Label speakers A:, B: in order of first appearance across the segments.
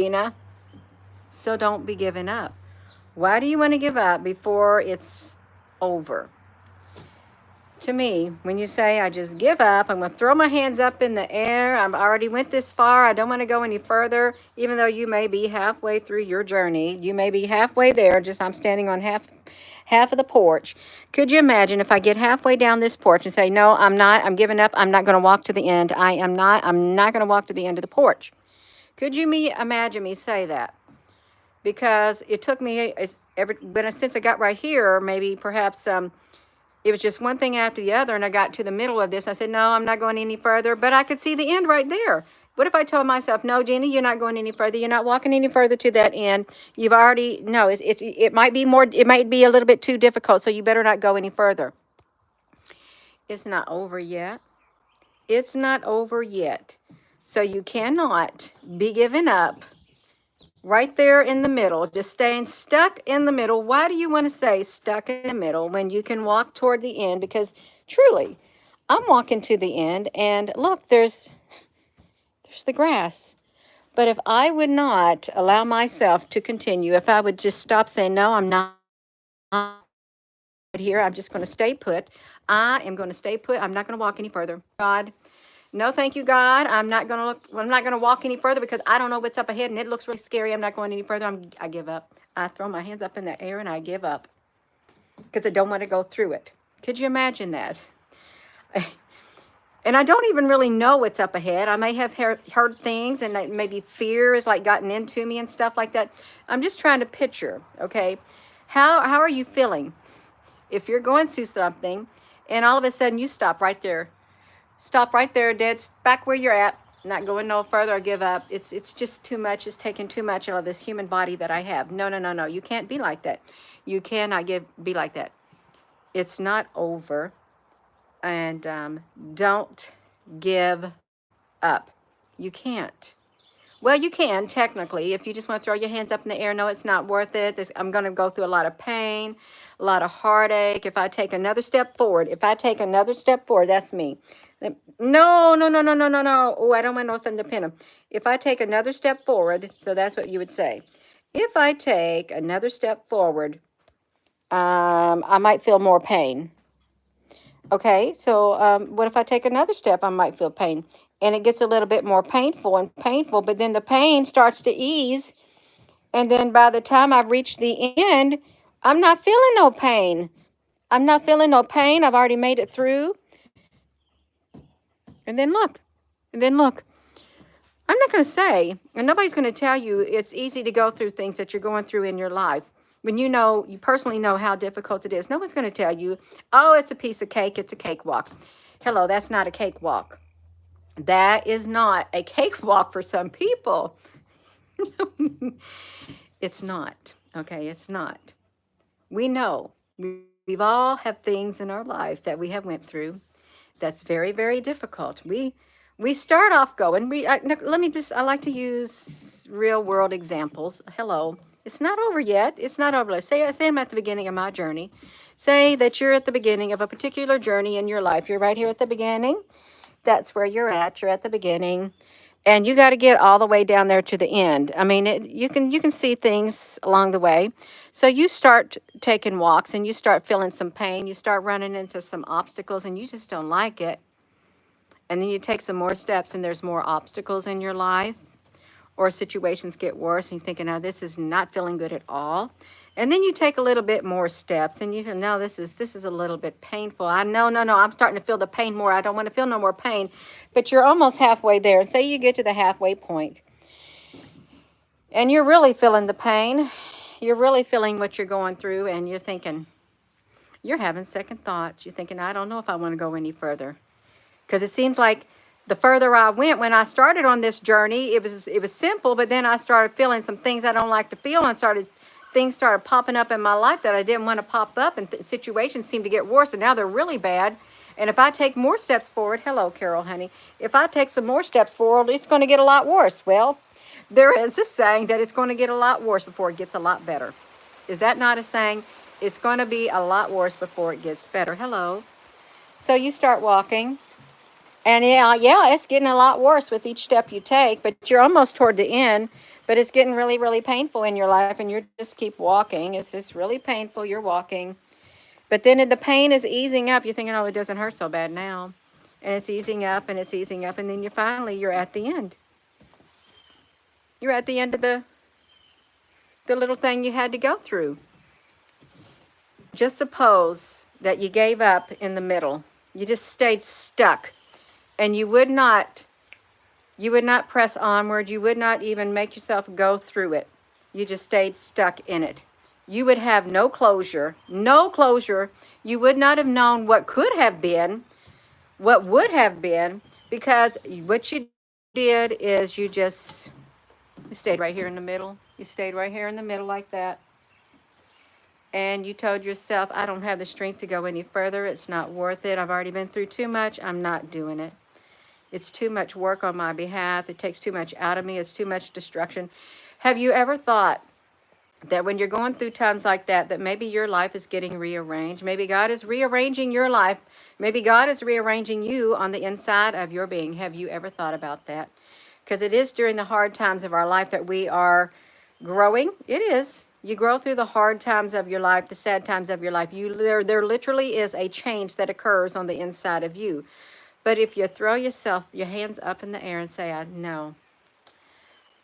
A: Gina. So don't be giving up. Why do you want to give up before it's over? To me, when you say, I just give up, I'm going to throw my hands up in the air. I've already went this far. I don't want to go any further, even though you may be halfway through your journey. You may be halfway there. Just I'm standing on half of the porch. Could you imagine if I get halfway down this porch and say, no, I'm not, I'm giving up. I'm not going to walk to the end. I'm not going to walk to the end of the porch. Could you imagine me say that? Because it took me but since I got right here, maybe perhaps it was just one thing after the other, and I got to the middle of this. I said, no, I'm not going any further, but I could see the end right there. What if I told myself, no, Jeannie, you're not going any further. You're not walking any further to that end. You've already, no, it might be more, it might be a little bit too difficult, so you better not go any further. It's not over yet. It's not over yet. So you cannot be giving up right there in the middle, just staying stuck in the middle. Why do you want to stay stuck in the middle when you can walk toward the end? Because truly, I'm walking to the end, and look, there's the grass. But if I would not allow myself to continue, if I would just stop saying, no, I'm not here, I'm just going to stay put. I am going to stay put. I'm not going to walk any further. God, no, thank you, God. I'm not going to look. I'm not going to walk any further because I don't know what's up ahead, and it looks really scary. I'm not going any further. I give up. I throw my hands up in the air and I give up because I don't want to go through it. Could you imagine that? And I don't even really know what's up ahead. I may have heard things, and maybe fear has like gotten into me and stuff like that. I'm just trying to picture. Okay, how are you feeling if you're going through something, and all of a sudden you stop right there? Stop right there, dead back where you're at. Not going no further. I give up. It's just too much. It's taking too much out of this human body that I have. No, no, no, no. You can't be like that. You cannot be like that. It's not over, and don't give up. You can't. Well, you can technically if you just want to throw your hands up in the air. No, it's not worth it. I'm going to go through a lot of pain, a lot of heartache. If I take another step forward, that's me. No, no, no, no, no, no, no. Oh, I don't want nothing to pin them. If I take another step forward, so that's what you would say. If I take another step forward, I might feel more pain. Okay, so what if I take another step? I might feel pain. And it gets a little bit more painful and painful, but then the pain starts to ease. And then by the time I've reached the end, I'm not feeling no pain. I'm not feeling no pain. I've already made it through. And then look. And then look. I'm not going to say, and nobody's going to tell you it's easy to go through things that you're going through in your life. When you personally know how difficult it is, no one's going to tell you, oh, it's a piece of cake, it's a cakewalk. Hello, that's not a cakewalk. That is not a cakewalk for some people. It's not. Okay, it's not. We know. We've all have things in our life that we have went through that's very, very difficult. We start off going. I like to use real world examples. Hello. It's not over yet. It's not over. Say I'm at the beginning of my journey. Say that you're at the beginning of a particular journey in your life. You're right here at the beginning. That's where you're at. You're at the beginning. And you got to get all the way down there to the end. I mean, you can see things along the way. So you start taking walks and you start feeling some pain. You start running into some obstacles and you just don't like it. And then you take some more steps and there's more obstacles in your life, or situations get worse and you're thinking, now this is not feeling good at all. And then you take a little bit more steps and you can, no, this is a little bit painful. I know, no, I'm starting to feel the pain more. I don't want to feel no more pain. But you're almost halfway there. And say you get to the halfway point and you're really feeling the pain. You're really feeling what you're going through, and you're thinking, you're having second thoughts. You're thinking, I don't know if I want to go any further. Because it seems like the further I went, when I started on this journey, it was simple, but then I started feeling some things I don't like to feel, and things started popping up in my life that I didn't want to pop up, and situations seemed to get worse, and now they're really bad. And if I take more steps forward, hello, Carol, honey, if I take some more steps forward, it's going to get a lot worse. Well, there is this saying that it's going to get a lot worse before it gets a lot better. Is that not a saying? It's going to be a lot worse before it gets better. Hello. So you start walking. And yeah, it's getting a lot worse with each step you take, but you're almost toward the end. but it's getting really, really painful in your life, and you just keep walking. It's just really painful. You're walking. But then the pain is easing up. You're thinking, oh, it doesn't hurt so bad now. And it's easing up and it's easing up. And then you're at the end. You're at the end of the little thing you had to go through. Just suppose that you gave up in the middle. You just stayed stuck. And you would not press onward. You would not even make yourself go through it. You just stayed stuck in it. You would have no closure, no closure. You would not have known what could have been, what would have been, because what you did is you stayed right here in the middle. You stayed right here in the middle like that. And you told yourself, I don't have the strength to go any further. It's not worth it. I've already been through too much. I'm not doing it. It's too much work on my behalf. It takes too much out of me. It's too much destruction. Have you ever thought that when you're going through times like that, that maybe your life is getting rearranged? Maybe God is rearranging your life. Maybe God is rearranging you on the inside of your being. Have you ever thought about that? Because it is during the hard times of our life that we are growing. It is. You grow through the hard times of your life, the sad times of your life. There literally is a change that occurs on the inside of you. But if you throw your hands up in the air and say, no,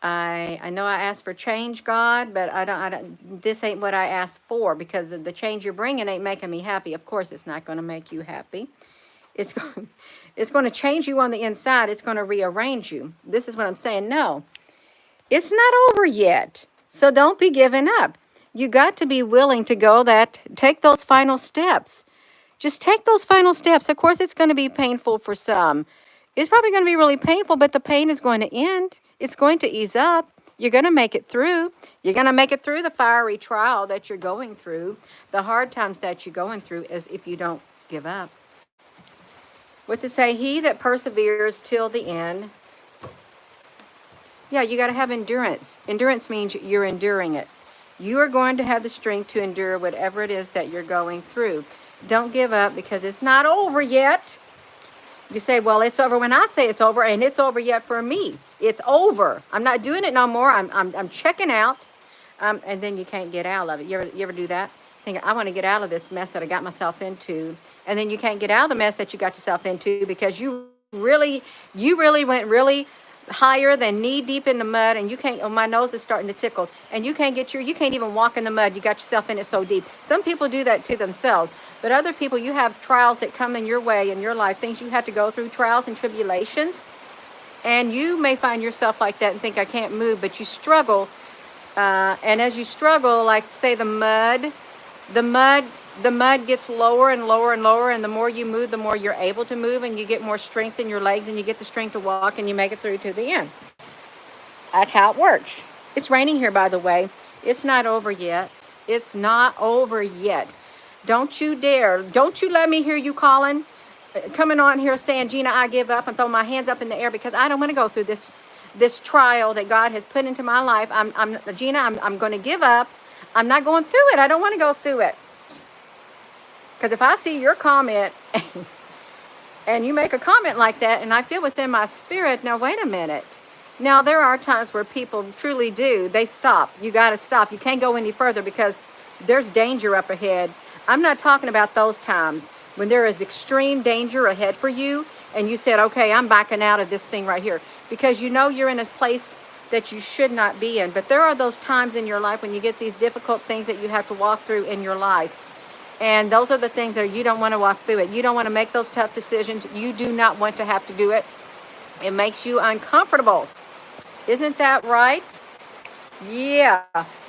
A: I know I asked for change, God, but I don't, this ain't what I asked for, because the change you're bringing ain't making me happy. Of course, it's not going to make you happy. It's going to change you on the inside. It's going to rearrange you. This is what I'm saying. No, it's not over yet. So don't be giving up. You got to be willing to take those final steps. Just take those final steps. Of course, it's going to be painful for some. It's probably going to be really painful, but the pain is going to end. It's going to ease up. You're going to make it through. You're going to make it through the fiery trial that you're going through, the hard times that you're going through, as if you don't give up. What's it say? He that perseveres till the end. Yeah, you got to have endurance. Endurance means you're enduring it. You are going to have the strength to endure whatever it is that you're going through. Don't give up, because it's not over yet. You say, well, it's over when I say it's over, and it's over yet for me. It's over. I'm not doing it no more. I'm checking out. And then you can't get out of it. You ever do that? Think, I want to get out of this mess that I got myself into. And then you can't get out of the mess that you got yourself into, because you really went really higher than knee deep in the mud, and you can't. Oh, my nose is starting to tickle, and you can't even walk in the mud. You got yourself in it so deep. Some people do that to themselves, but other people, you have trials that come in your way in your life, things you have to go through, trials and tribulations, and you may find yourself like that and think, I can't move, but you struggle, and as you struggle, like say the mud gets lower and lower and lower, and the more you move, the more you're able to move, and you get more strength in your legs, and you get the strength to walk, and you make it through to the end. That's how it works. It's raining here, by the way. It's not over yet. It's not over yet. Don't you dare. Don't you let me hear you coming on here saying, Gina, I give up, and throw my hands up in the air, because I don't want to go through this trial that God has put into my life. Gina, I'm going to give up. I'm not going through it. I don't want to go through it. Because if I see your comment and you make a comment like that, and I feel within my spirit, now wait a minute. Now there are times where people truly do. They stop. You got to stop. You can't go any further because there's danger up ahead. I'm not talking about those times when there is extreme danger ahead for you, and you said, okay, I'm backing out of this thing right here, because you know you're in a place that you should not be in. But there are those times in your life when you get these difficult things that you have to walk through in your life. And those are the things that you don't want to walk through it. You don't want to make those tough decisions. You do not want to have to do it. It makes you uncomfortable. Isn't that right? Yeah.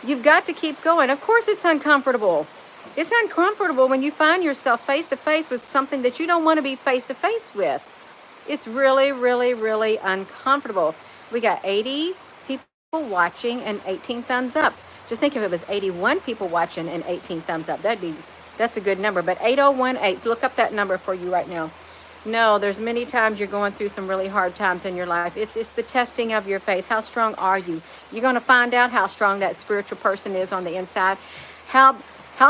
A: You've got to keep going. Of course it's uncomfortable. It's uncomfortable when you find yourself face to face with something that you don't want to be face to face with. It's really, really, really uncomfortable. We got 80 people watching and 18 thumbs up. Just think if it was 81 people watching and 18 thumbs up. That's a good number. But 8018, look up that number for you right now. No, there's many times you're going through some really hard times in your life. It's the testing of your faith. How strong are you? You're going to find out how strong that spiritual person is on the inside. How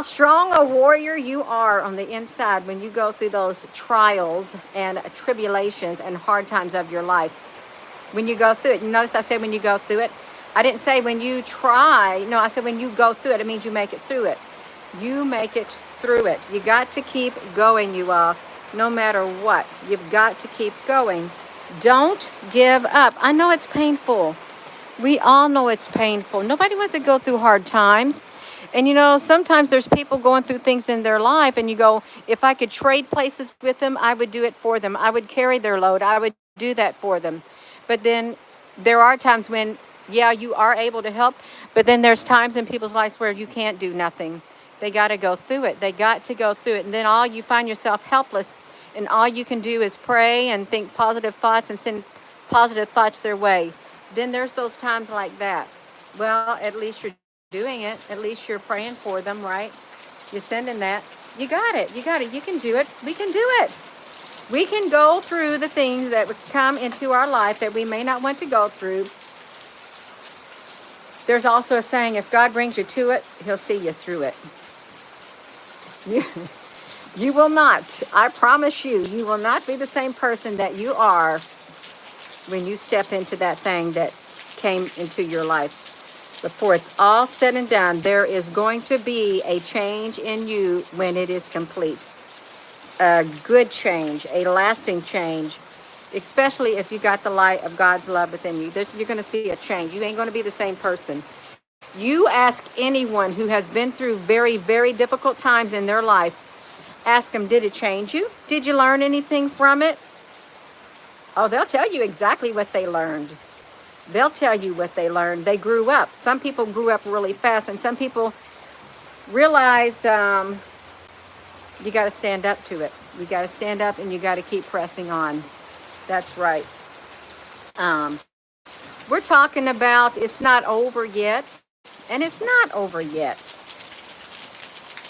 A: strong a warrior you are on the inside when you go through those trials and tribulations and hard times of your life. When you go through it, you notice I said when you go through it. I didn't say when you try. No, I said when you go through it. It means you make it through it. You make it through it. You got to keep going, you all. No matter what, you've got to keep going. Don't give up. I know it's painful. We all know it's painful. Nobody wants to go through hard times. And you know, sometimes there's people going through things in their life, and you go, if I could trade places with them, I would do it for them. I would carry their load. I would do that for them. But then there are times when, yeah, you are able to help, but then there's times in people's lives where you can't do nothing. They got to go through it. They got to go through it. And then all you find yourself helpless, and all you can do is pray and think positive thoughts and send positive thoughts their way. Then there's those times like that. Well, at least you're doing it. At least you're praying for them, right? You're sending that. You got it. You got it. You can do it. We can do it. We can go through the things that would come into our life that we may not want to go through. There's also a saying, if God brings you to it, he'll see you through it. You, you will not. I promise you, you will not be the same person that you are when you step into that thing that came into your life. Before it's all said and done, there is going to be a change in you when it is complete. A good change, a lasting change, especially if you got the light of God's love within you. You're going to see a change. You ain't going to be the same person. You ask anyone who has been through very, very difficult times in their life, ask them, did it change you? Did you learn anything from it? Oh, they'll tell you exactly what they learned. They'll tell you what they learned. They grew up. Some people grew up really fast, and some people realized you got to stand up to it. You got to stand up, and you got to keep pressing on. That's right. We're talking about it's not over yet, and it's not over yet.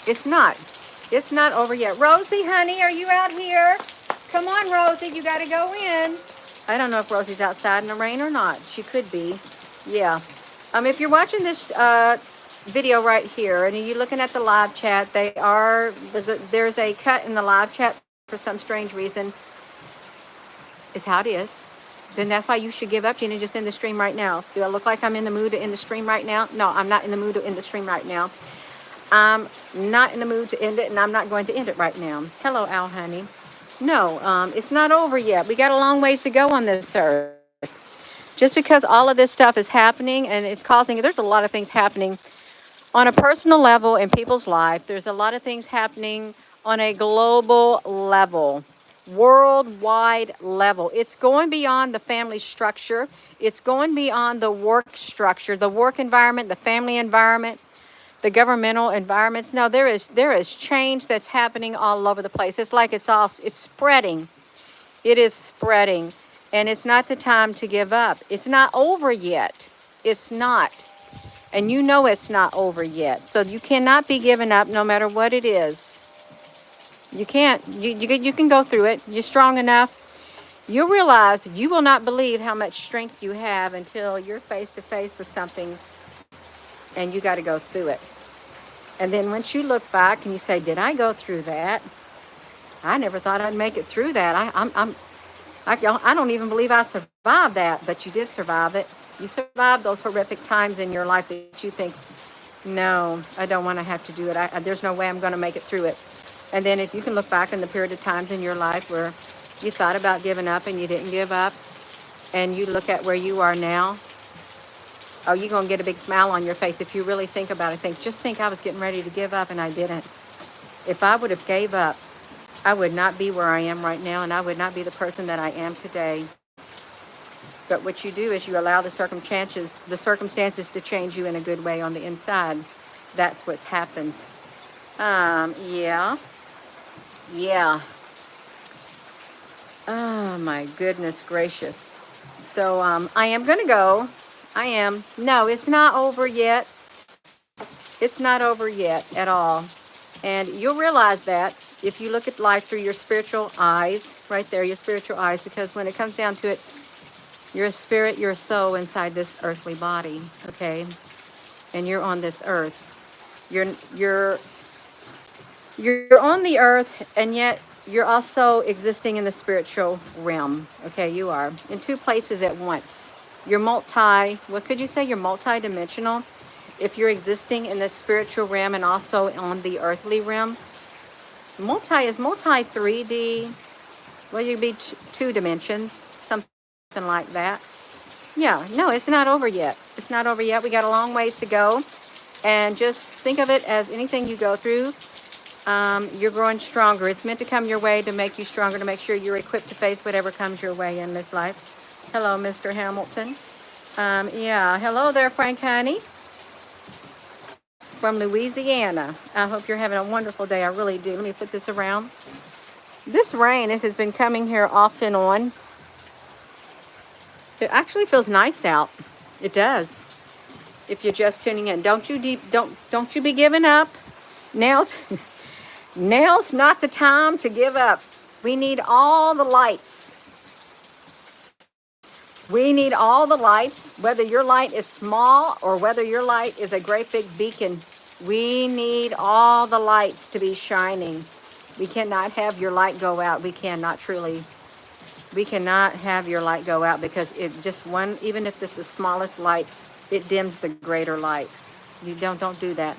A: It's not. It's not over yet. Rosie, honey, are you out here? Come on, Rosie, you got to go in. I don't know if Rosie's outside in the rain or not. She could be. Yeah. If you're watching this video right here and you're looking at the live chat, there's a cut in the live chat for some strange reason. It's how it is. Then that's why you should give up, Gina. Just end the stream right now. Do I look like I'm in the mood to end the stream right now? No, I'm not in the mood to end the stream right now. I'm not in the mood to end it, and I'm not going to end it right now. Hello, Al, honey. No, it's not over yet. We got a long ways to go on this earth. Just because all of this stuff is happening and it's causing, there's a lot of things happening on a personal level in people's life. There's a lot of things happening on a global level, worldwide level. It's going beyond the family structure. It's going beyond the work structure, the work environment, the family environment, the governmental environments. No, there is change that's happening all over the place. It's like it's spreading. It is spreading. And it's not the time to give up. It's not over yet. It's not. And you know it's not over yet. So you cannot be giving up no matter what it is. You can't. You can go through it. You're strong enough. You'll realize you will not believe how much strength you have until you're face to face with something and you got to go through it. And then once you look back and you say, did I go through that? I never thought I'd make it through that. I don't even believe I survived that, but you did survive it. You survived those horrific times in your life that you think, no, I don't want to have to do it. There's no way I'm going to make it through it. And then if you can look back in the period of times in your life where you thought about giving up and you didn't give up, and you look at where you are now, oh, you're going to get a big smile on your face if you really think about it. Just think I was getting ready to give up and I didn't. If I would have gave up, I would not be where I am right now, and I would not be the person that I am today. But what you do is you allow the circumstances to change you in a good way on the inside. That's what happens. Yeah. Oh, my goodness gracious. So I am going to go. No, it's not over yet. It's not over yet at all. And you'll realize that if you look at life through your spiritual eyes, right there, your spiritual eyes, because when it comes down to it, you're a spirit, you're a soul inside this earthly body, okay? And you're on this earth. You're on the earth, and yet you're also existing in the spiritual realm, okay? You are in two places at once. You're what could you say? You're multi-dimensional. If you're existing in the spiritual realm and also on the earthly realm, multi 3D. Well, you'd be two dimensions, something like that. Yeah, no, it's not over yet. It's not over yet. We got a long ways to go. And just think of it as anything you go through, you're growing stronger. It's meant to come your way to make you stronger, to make sure you're equipped to face whatever comes your way in this life. Hello, Mr. Hamilton. Yeah, hello there, Frank Honey from Louisiana. I hope you're having a wonderful day. I really do. Let me put this around. This rain, this has been coming here off and on. It actually feels nice out. It does. If you're just tuning in, don't you be giving up. Now's not the time to give up. We need all the lights. We need all the lights, whether your light is small or whether your light is a great big beacon. We need all the lights to be shining. We cannot have your light go out. We cannot have your light go out, because even if it's the smallest light, it dims the greater light. You don't do that.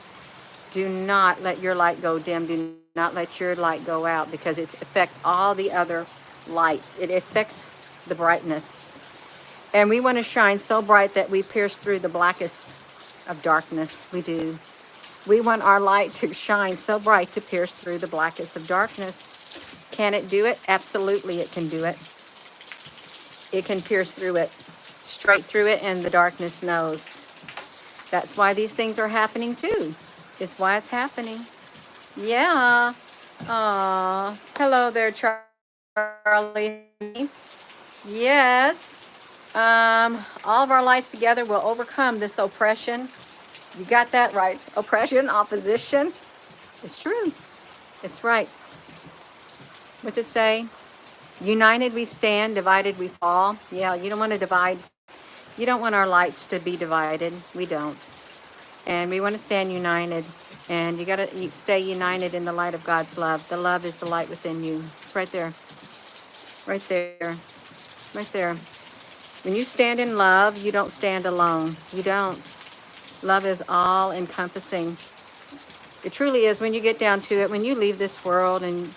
A: Do not let your light go dim. Do not let your light go out, because it affects all the other lights. It affects the brightness. And we want to shine so bright that we pierce through the blackest of darkness. We do. We want our light to shine so bright to pierce through the blackest of darkness. Can it do it? Absolutely, it can do it. It can pierce through it, straight through it, and the darkness knows. That's why these things are happening too. It's why it's happening. Yeah. Aw. Hello there, Charlie. Yes. All of our life together will overcome this oppression. You got that right. Oppression, opposition. It's true. It's right. What's it say? United we stand, divided we fall. Yeah, you don't want to divide. You don't want our lights to be divided. We don't. And we want to stand united. And you got to stay united in the light of God's love. The love is the light within you. It's right there. Right there. Right there. When you stand in love, you don't stand alone. You don't. Love is all encompassing. It truly is. When you get down to it, when you leave this world and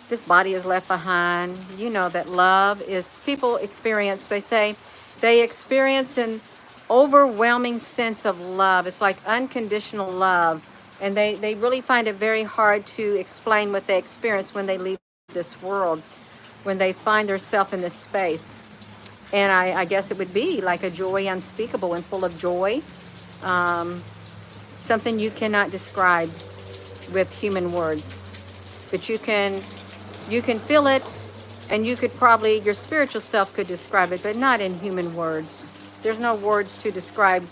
A: this body is left behind, you know that love is, people experience, they experience an overwhelming sense of love. It's like unconditional love. And they really find it very hard to explain what they experience when they leave this world, when they find themselves in this space. And I guess it would be like a joy unspeakable and full of joy. Something you cannot describe with human words. But you can feel it, and you could probably, your spiritual self could describe it, but not in human words. There's no words to describe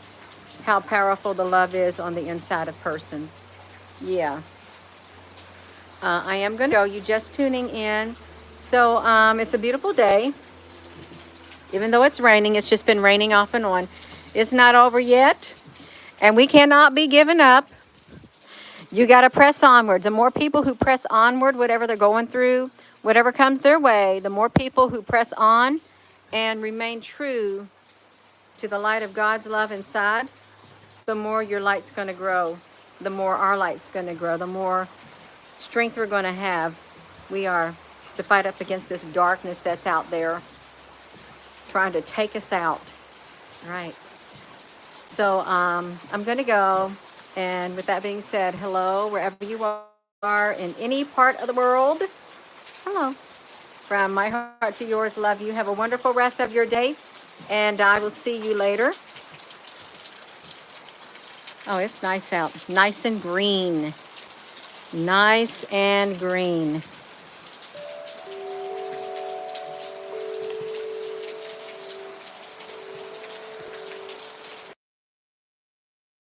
A: how powerful the love is on the inside of a person. Yeah. I am going to go. You just tuning in. So it's a beautiful day. Even though it's raining, it's just been raining off and on. It's not over yet, and we cannot be giving up. You got to press onward. The more people who press onward, whatever they're going through, whatever comes their way, the more people who press on and remain true to the light of God's love inside, the more your light's going to grow, the more our light's going to grow, the more strength we're going to have. We are to fight up against this darkness that's out there trying to take us out. Right. So I'm going to go. And with that being said, hello, wherever you are in any part of the world. Hello. From my heart to yours, love you. Have a wonderful rest of your day. And I will see you later. Oh, it's nice out. Nice and green. Nice and green.